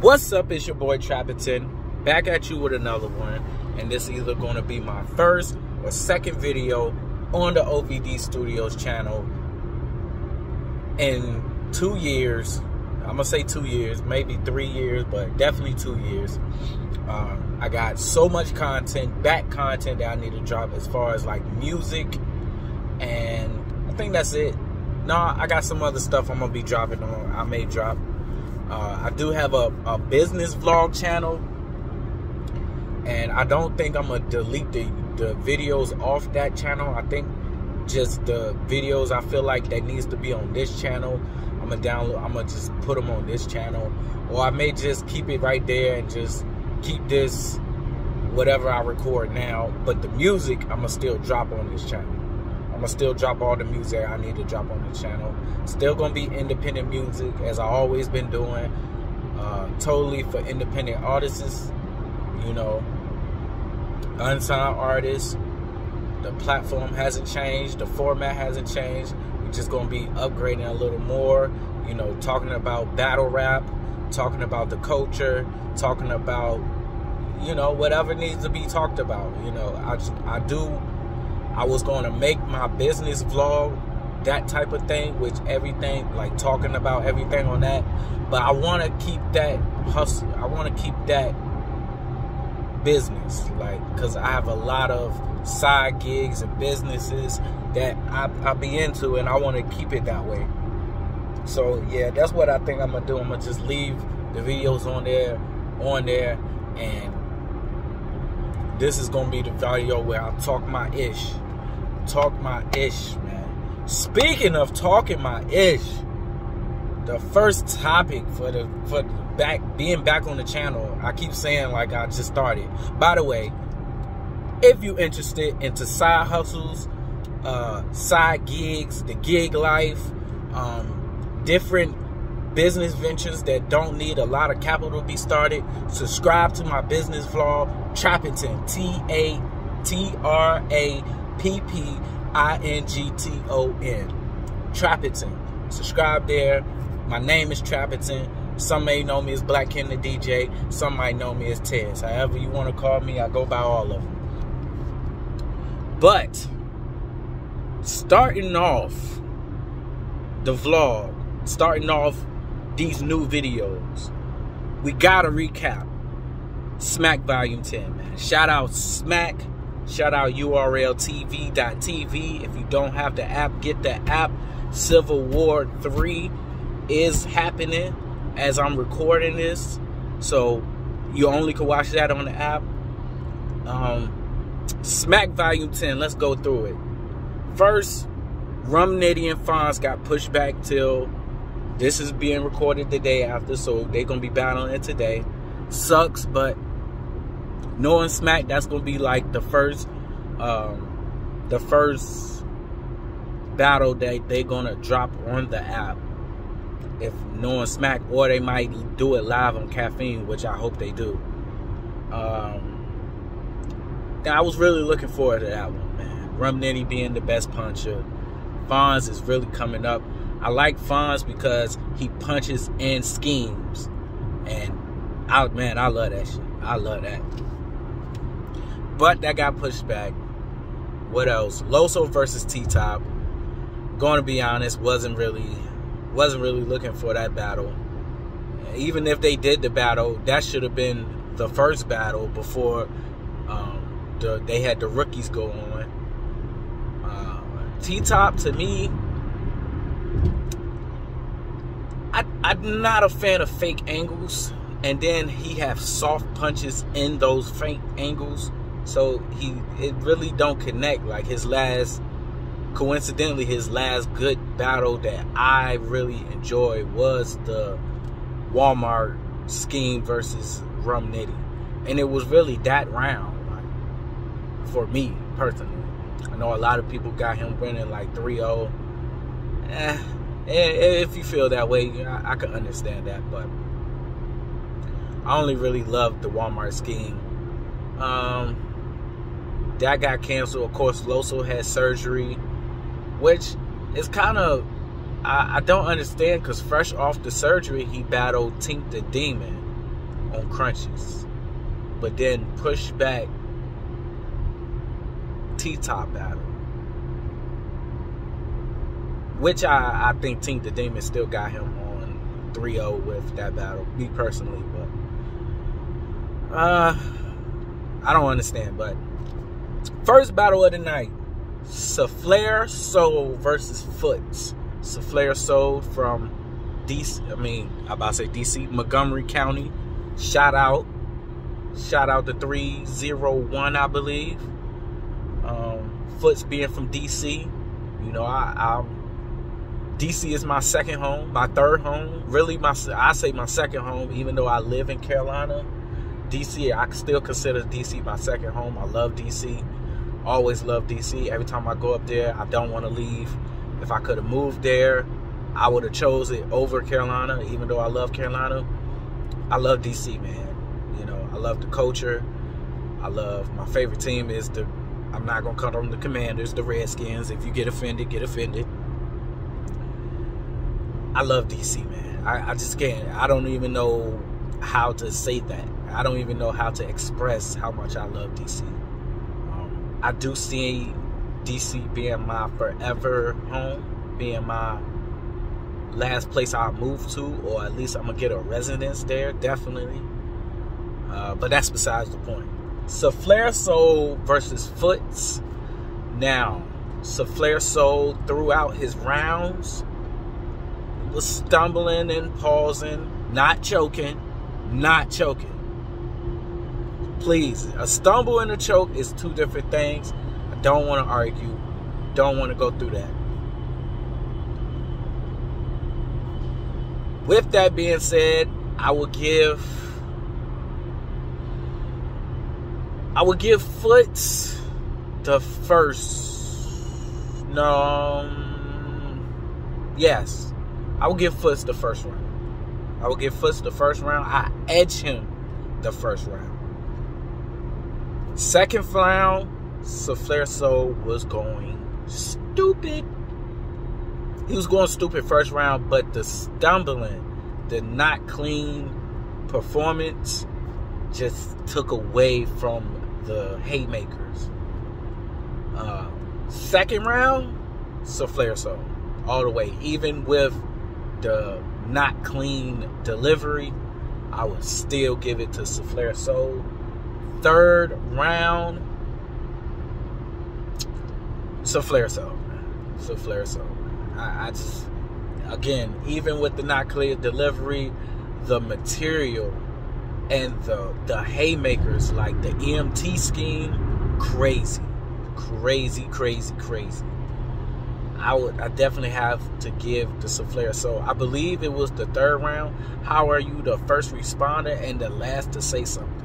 What's up? It's your boy Trapperton, back at you with another one, and this is either going to be my first or second video on the OVD Studios channel in 2 years. I'm gonna say 2 years, maybe 3 years, but definitely 2 years. I got so much content, back content that I need to drop as far as like music, and I think that's it. No, I got some other stuff I'm gonna be dropping on. I may drop. I do have a business vlog channel, and I don't think I'm gonna delete the videos off that channel. I think just the videos I feel like that needs to be on this channel, I'm gonna just put them on this channel, or I may just keep it right there and just keep this whatever I record now, but the music I'm gonna still drop on this channel. I'm gonna still drop all the music I need to drop on this channel. Still gonna be independent music as I always been doing, totally for independent artists, you know, unsigned artists. The platform hasn't changed, the format hasn't changed. We're just gonna be upgrading a little more, you know, talking about battle rap, talking about the culture, talking about, you know, whatever needs to be talked about. You know, I was going to make my business vlog that type of thing, which everything, like talking about everything on that, but I want to keep that hustle. I want to keep that business, like, because I have a lot of side gigs and businesses that I be into, and I want to keep it that way. So yeah, that's what I think I'm gonna do. I'm gonna just leave the videos on there, and this is gonna be the video where I talk my ish, man. Speaking of talking my ish, the first topic for being back on the channel, I keep saying like I just started. By the way, if you're interested into side hustles, side gigs, the gig life, different business ventures that don't need a lot of capital to be started, subscribe to my business vlog, Trapperton, TAPPINGTON, Trapperton. Subscribe there. My name is Trapperton. Some may know me as Black Ken the DJ. Some might know me as Tez. However you want to call me, I go by all of them. But starting off the vlog, starting off these new videos, we gotta recap Smack Volume 10, man. Shout out Smack. Shout out URLTV.tv. If you don't have the app, get the app. Civil War 3 is happening as I'm recording this, so you only can watch that on the app. Smack Volume 10, let's go through it. First, Rum Nitty and Fonz got pushed back till this is being recorded the day after, so they're gonna be battling it today. Sucks, but knowing Smack, that's gonna be like the first battle that they're gonna drop on the app, if knowing Smack, or they might do it live on Caffeine, which I hope they do. I was really looking forward to that one, man. Rum Nitty being the best puncher. Fonz is really coming up. I like Fonz because he punches and schemes, and I love that shit. I love that. But that got pushed back. What else? Loso versus T-Top. Going to be honest, wasn't really looking for that battle. Even if they did the battle, that should have been the first battle before they had the rookies go on. T-Top, to me, I'm not a fan of fake angles, and then he have soft punches in those fake angles, so it really don't connect. Like coincidentally, his last good battle that I really enjoyed was the Walmart scheme versus Rum Nitty, and it was really that round, like, for me personally. I know a lot of people got him winning like 3-0. If you feel that way, I can understand that, but I only really loved the Walmart scheme. That got canceled. Of course, Loso had surgery, which is kind of, I don't understand, because fresh off the surgery, he battled Tink the Demon. on crunches, but then push back T-Top battle, which I think Team the Demon still got him on 3-0 with that battle, me personally, but I don't understand. But first battle of the night, Saflair Soul versus Foots. Saflair Soul from DC, Montgomery County. Shout out to 301, I believe. Foots being from DC, you know, DC is my second home, my third home. Really, I say my second home, even though I live in Carolina. DC, I still consider DC my second home. I love DC. Always love DC. Every time I go up there, I don't want to leave. If I could have moved there, I would have chose it over Carolina, even though I love Carolina. I love DC, man. You know, I love the culture. My favorite team is I'm not going to cut on the Commanders, the Redskins. If you get offended, get offended. I love DC, man. I just can't. I don't even know how to say that. I don't even know how to express how much I love DC. I do see DC being my forever home, being my last place I'll move to, or at least I'm going to get a residence there, definitely. But that's besides the point. Saflair Soul versus Foots. Now, Saflair Soul throughout his rounds was stumbling and pausing, not choking. Please, a stumble and a choke is two different things. I don't want to argue. Don't want to go through that. With that being said, I will give Foots the first. Yes. I will give Foots the first round. I edge him the first round. Second round, Saflair Soul was going stupid. He was going stupid first round, but the stumbling, the not clean performance just took away from the haymakers. Second round, Saflair Soul all the way. Even with the not clean delivery, I would still give it to Saflair Soul. Third round, Saflair Soul. I just, again, even with the not clear delivery, the material and the haymakers, like the EMT scheme, crazy. I definitely have to give the Saflair Soul. I believe it was the third round. How are you the first responder and the last to say something?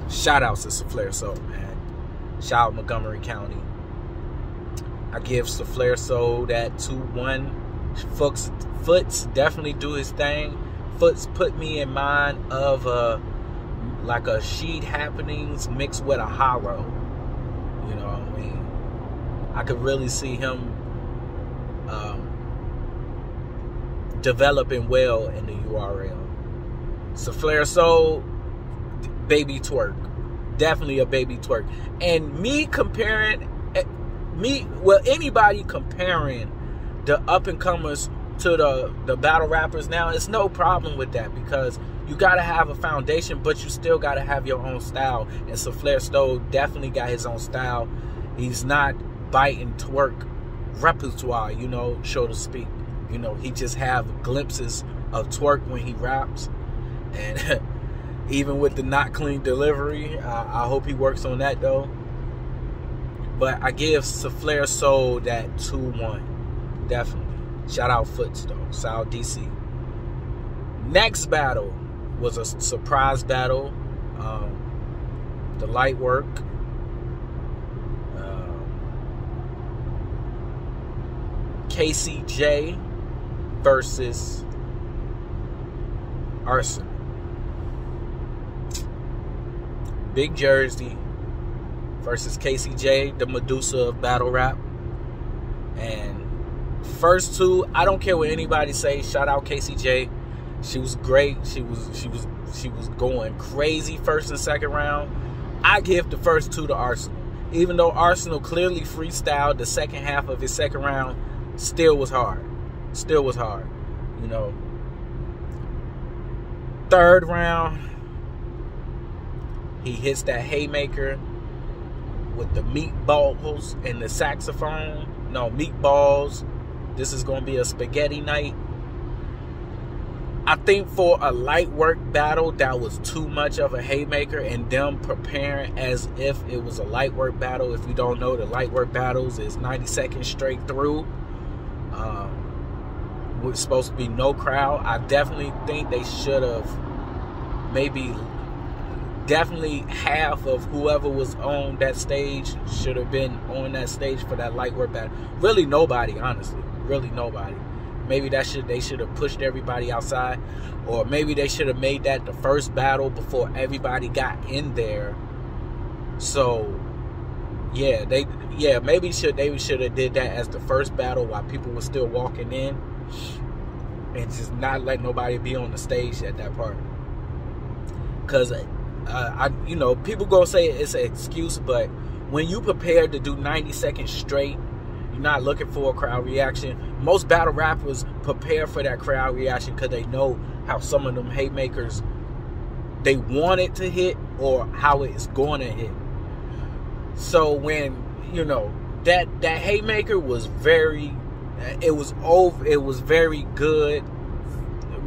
Shout out to Saflair Soul, man. Shout out Montgomery County. I give Saflair Soul that 2-1. Foots definitely do his thing. Foots put me in mind of like a Sheed Happenings mixed with a Hollow. You know what I mean? I could really see him developing well in the URL. Saflair Soul, baby twerk. Definitely a baby twerk. And anybody comparing the up-and-comers to the battle rappers now, it's no problem with that, because you got to have a foundation, but you still got to have your own style. And Saflair Soul definitely got his own style. He's not biting twerk repertoire, you know, so to speak. You know, he just have glimpses of twerk when he raps. And even with the not clean delivery, I hope he works on that, though. But I give Saflair Soul that 2-1. Definitely. Shout out Foots, though. Shout out DC. Next battle was a surprise battle. The light work. KCJ versus Arson. Big Jersey versus KCJ, the Medusa of battle rap. And First two, I don't care what anybody say. Shout out Casey J. She was great. She was going crazy first and second round. I give the first two to Arsenal. Even though Arsenal clearly freestyled the second half of his second round, still was hard. Still was hard. You know. Third round, he hits that haymaker with the meatballs and the saxophone. No, meatballs. This is going to be a spaghetti night. I think for a light work battle, that was too much of a haymaker, and them preparing as if it was a light work battle. If you don't know, the light work battles is 90 seconds straight through. Was supposed to be no crowd. I definitely think they should have definitely half of whoever was on that stage should have been on that stage for that light work battle. Really nobody, honestly. Really nobody. Maybe they should have pushed everybody outside, or maybe they should have made that the first battle before everybody got in there. So yeah, maybe they should have did that as the first battle while people were still walking in, and just not let nobody be on the stage at that part. Because people gonna say it's an excuse, but when you prepare to do 90 seconds straight, you're not looking for a crowd reaction. Most battle rappers prepare for that crowd reaction because they know how some of them haymakers, they want it to hit or how it's going to hit. So when, that haymaker was very good,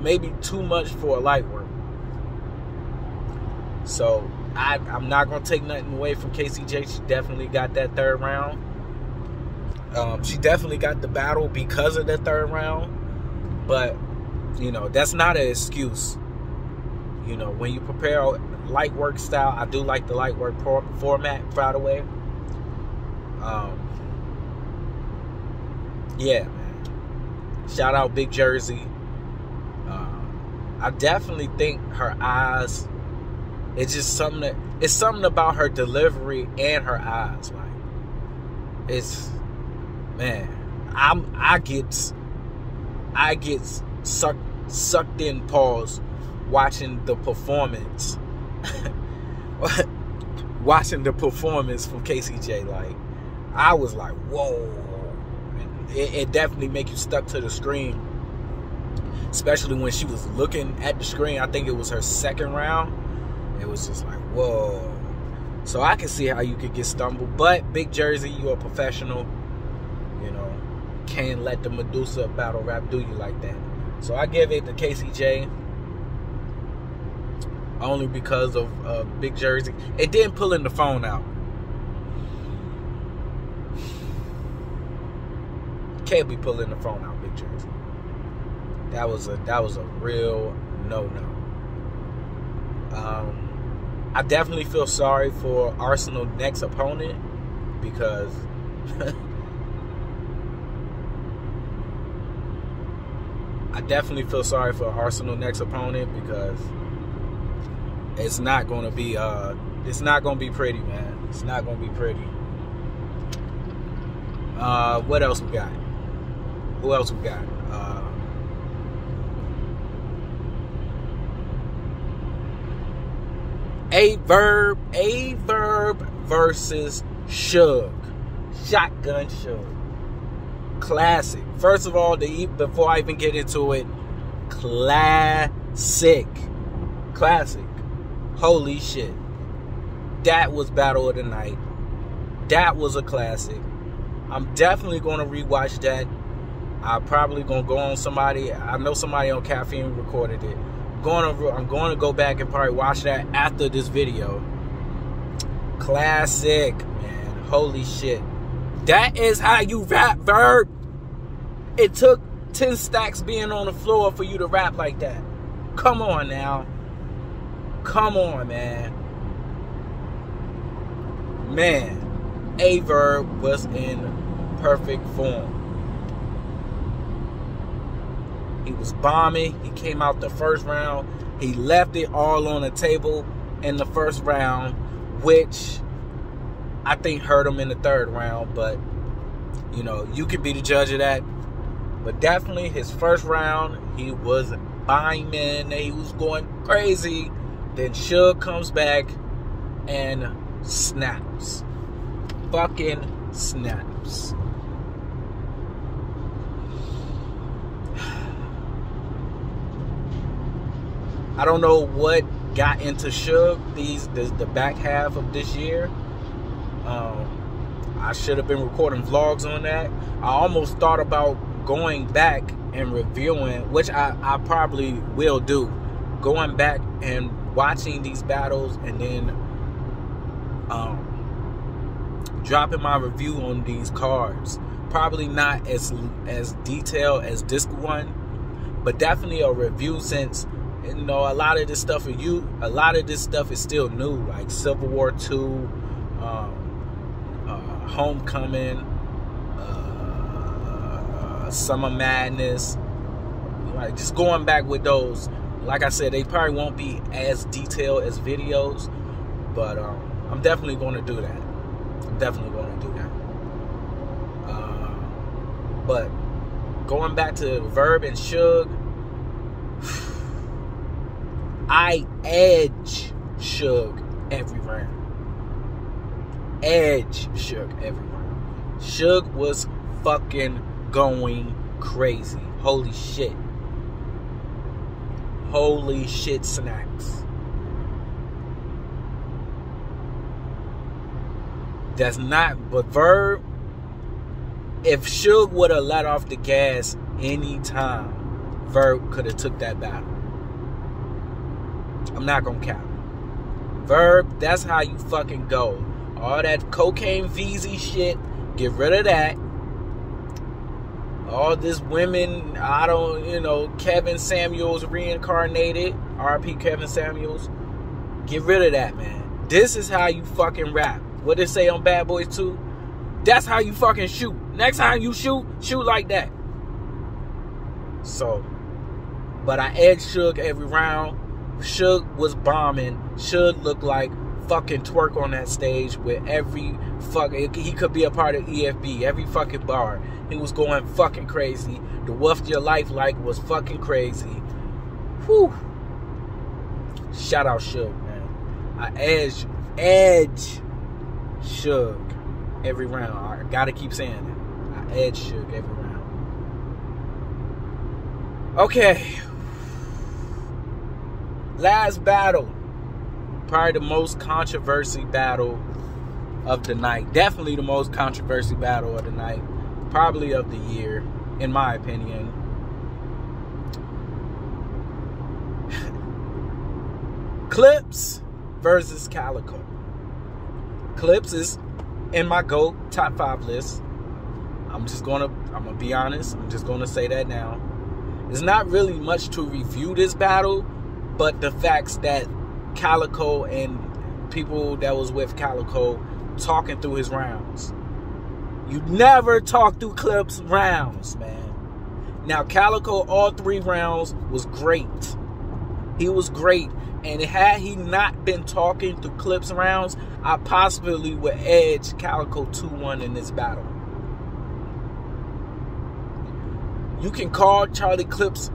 maybe too much for a light work. So I'm not going to take nothing away from Casey J. She definitely got that third round. She definitely got the battle because of the third round. But, that's not an excuse. When you prepare a light work style, I do like the light work format, by the way. Yeah, man. Shout out Big Jersey. I definitely think her eyes, it's something about her delivery and her eyes. Like, it's, man, I get sucked in, pause, watching the performance. Watching the performance from Casey J. Like, I was like, whoa. It definitely make you stuck to the screen, especially when she was looking at the screen. I think it was her second round. It was just like, whoa. So I can see how you could get stumbled. But Big Jersey, you're a professional. Can't let the Medusa battle rap do you like that. So I give it to Casey J. Only because of Big Jersey. It didn't pull in the phone out. Can't be pulling the phone out, Big Jersey. That was a real no-no. I definitely feel sorry for Arsenal's next opponent, because it's not gonna be pretty, man. It's not gonna be pretty. What else we got? Who else we got? Averb versus Suge. Shotgun Suge. Classic. First of all, before I even get into it, classic. Holy shit. That was Battle of the Night. That was a classic. I'm definitely going to rewatch that. I'm probably going to go on somebody. I know somebody on Caffeine recorded it. I'm going to go back and probably watch that after this video. Classic, man. Holy shit. That is how you rap, Verb. It took 10 stacks being on the floor for you to rap like that. Come on now. Come on, man. Man, Averb was in perfect form. He was bombing. He came out the first round. He left it all on the table in the first round, which I think hurt him in the third round. But, you can be the judge of that. But definitely his first round, he was bombing. He was going crazy. Then Suge comes back and snaps. Fucking snaps. I don't know what got into Suge the back half of this year. I should have been recording vlogs on that. I almost thought about going back and reviewing, which I probably will do, going back and watching these battles and then dropping my review on these cards. Probably not as detailed as this one, but definitely a review, since you know a lot of this stuff is still new, like Civil War 2, Homecoming, Summer Madness. Like, just going back with those, like I said, they probably won't be as detailed as videos, but I'm definitely going to do that. But going back to Verb and Suge, I edge Suge every round. Suge was fucking going crazy. Holy shit snacks. That's not, but Verb, if Suge would have let off the gas anytime, Verb could have took that battle. I'm not gonna count. Verb, that's how you fucking go. All that cocaine VZ shit, get rid of that. All this women, Kevin Samuels reincarnated, RP Kevin Samuels, get rid of that, man. This is how you fucking rap. What they say on Bad Boys 2? That's how you fucking shoot. Next time you shoot like that. So, but I edged Suge every round. Suge was bombing. Suge looked like fucking twerk on that stage with every fucking, he could be a part of EFB, every fucking bar. He was going fucking crazy. The Wuff Your Life like was fucking crazy. Whew. Shout out Suge, man. I edge Suge every round. I gotta keep saying that. I edge Suge every round. Okay. Last battle. Probably the most controversial battle of the night. Definitely the most controversial battle of the night. Probably of the year, in my opinion. Clips versus Calicoe. Clips is in my GOAT top 5 list. I'm gonna be honest. I'm just gonna say that now. There's not really much to review this battle, but the facts that Calicoe and people that was with Calicoe talking through his rounds. You never talk through Clips' rounds, man. Now, Calicoe, all 3 rounds was great. He was great. And had he not been talking through Clips' rounds, I possibly would edge Calicoe 2-1 in this battle. You can call Charlie Clips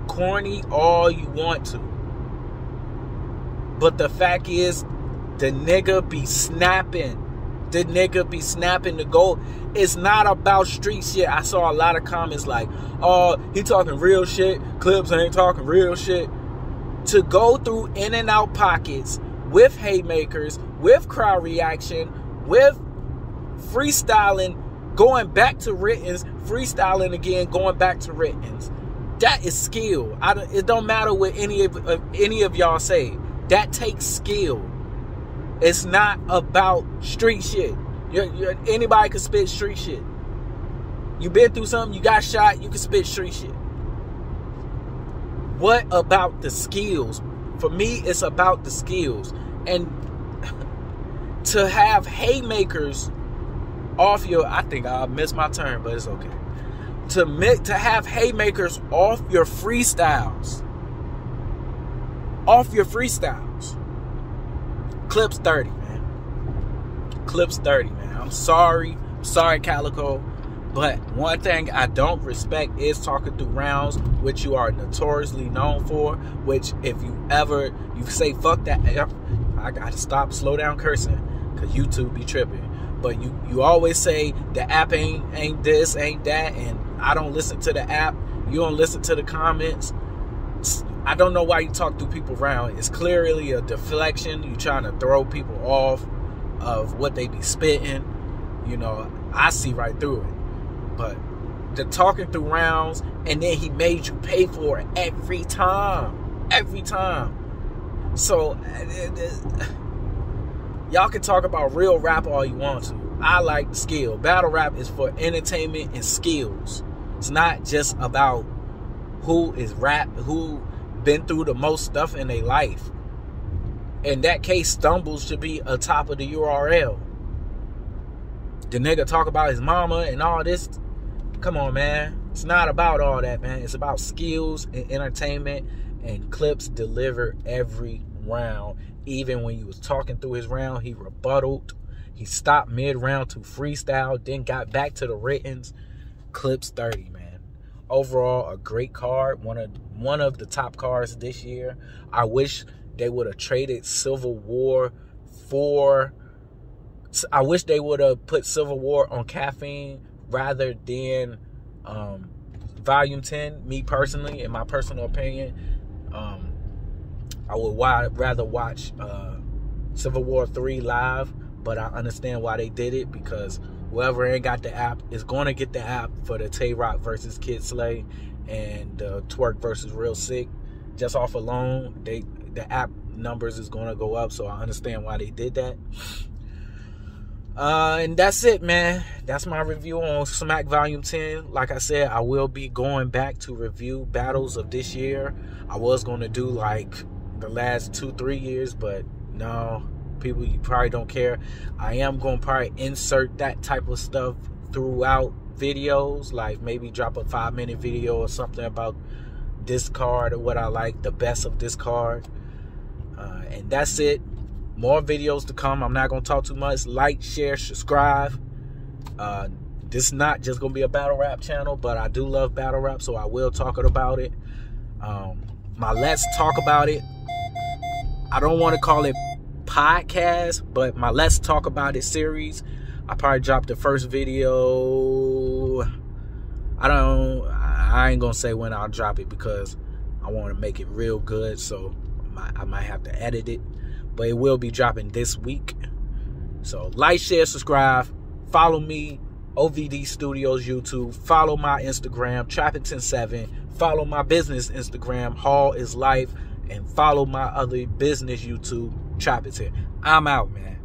corny all you want to. But the fact is, the nigga be snapping. The nigga be snapping the goal. It's not about street shit. I saw a lot of comments like, oh, he talking real shit. Clips ain't talking real shit. To go through in and out pockets with haymakers, with crowd reaction, with freestyling, going back to writtens, freestyling again, going back to writtens. That is skill. It don't matter what any of y'all say. That takes skill. It's not about street shit. Anybody can spit street shit. You been through something, you got shot, you can spit street shit. What about the skills? For me, it's about the skills. And to have haymakers off your, I think I missed my turn, but it's okay. To have haymakers off your freestyles. Off your freestyles. Clips 30, man. Clips 30, man. I'm sorry. Calicoe. But one thing I don't respect is talking through rounds, which you are notoriously known for. Which if you say fuck that, I gotta slow down cursing, cause YouTube be tripping. But you always say the app ain't this, ain't that, and I don't listen to the app. You don't listen to the comments. I don't know why you talk through people around. It's clearly a deflection. You trying to throw people off of what they be spitting. You know, I see right through it. But the talking through rounds, and then he made you pay for it every time. Every time. So, y'all can talk about real rap all you want to. I like skill. Battle rap is for entertainment and skills. It's not just about who is who been through the most stuff in their life. In that case, Stumbles should be atop of the URL. The nigga talk about his mama and all this. Come on, man. It's not about all that, man. It's about skills and entertainment, and Clips delivered every round. Even when you was talking through his round, he rebutted. He stopped mid-round to freestyle, then got back to the writtens. Clips 30, man. Overall, a great card. One of the top cards this year. I wish they would have traded Civil War for... I wish they would have put Civil War on Caffeine rather than Volume 10. Me personally, in my personal opinion, I would rather watch Civil War 3 live, but I understand why they did it, because whoever ain't got the app is going to get the app for the Tay Rock versus Kid Slay and Twerk versus Real Sick. Just off alone, the app numbers is going to go up, so I understand why they did that. And that's it, man. That's my review on Smack Volume 10. Like I said, I will be going back to review battles of this year. I was going to do like the last 2-3 years, but no, people, you probably don't care. I am going to probably insert that type of stuff throughout videos, like maybe drop a 5-minute video or something about this card or what I like, the best of this card. And that's it. More videos to come. I'm not going to talk too much. Like, share, subscribe. This is not just going to be a battle rap channel, but I do love battle rap, so I will talk about it. My Let's Talk About It, I don't want to call it podcast, but my Let's Talk About It series. I probably dropped the first video. I ain't going to say when I'll drop it, because I want to make it real good, so I might have to edit it. But it will be dropping this week. So like, share, subscribe. Follow me, OVD Studios YouTube. Follow my Instagram, Trappington7. Follow my business Instagram, Hall is Life. And follow my other business YouTube, Trappington. I'm out, man.